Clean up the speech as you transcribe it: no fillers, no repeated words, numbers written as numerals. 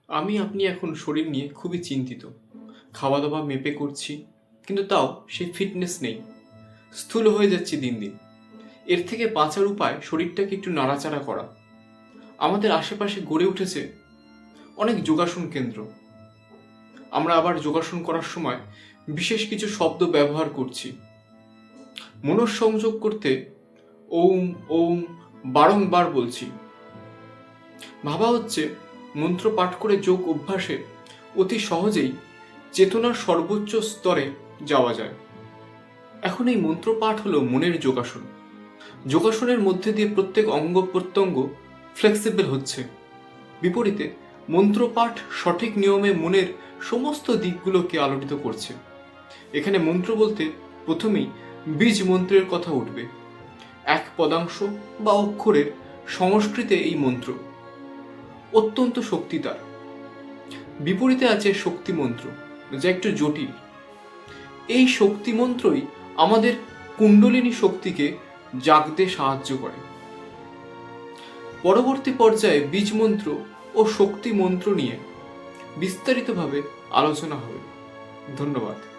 আপনি এখন শরীর নিয়ে খুবই চিন্তিত। খাওয়া দাওয়া মেপে করছি, কিন্তু তাও সেই ফিটনেস নেই। স্থূল হয়ে যাচ্ছি দিন দিন। এর থেকে বাঁচার উপায় শরীরটাকে একটু নাড়াচাড়া করা। আমাদের আশেপাশে গড়ে উঠেছে অনেক যোগাসন কেন্দ্র। আমরা আবার যোগাসন করার সময় বিশেষ কিছু শব্দ ব্যবহার করছি। মনঃসংযোগ করতে ওম ওম বারংবার বলছি। ভাবা হচ্ছে মন্ত্র পাঠ করে যোগ অভ্যাসে অতি সহজেই চেতনার সর্বোচ্চ স্তরে যাওয়া যায়। এখন এই মন্ত্র পাঠ হলো মনের যোগাসন। যোগাসনের মধ্যে দিয়ে প্রত্যেক অঙ্গ প্রত্যঙ্গ ফ্লেক্সিবল হচ্ছে। বিপরীতে মন্ত্রপাঠ সঠিক নিয়মে মনের সমস্ত দিকগুলোকে আলোড়িত করছে। এখানে মন্ত্র বলতে প্রথমেই বীজ মন্ত্রের কথা উঠবে। এক পদাংশ বা অক্ষরের সংস্কৃতে এই মন্ত্র অত্যন্ত শক্তিদার। বিপরীতে আছে শক্তি মন্ত্র, যা একটু জটিল। এই শক্তি মন্ত্রই আমাদের কুণ্ডলিনী শক্তিকে জাগতে সাহায্য করে। পরবর্তী পর্যায়ে বীজ মন্ত্র ও শক্তি মন্ত্র নিয়ে বিস্তারিতভাবে আলোচনা হবে। ধন্যবাদ।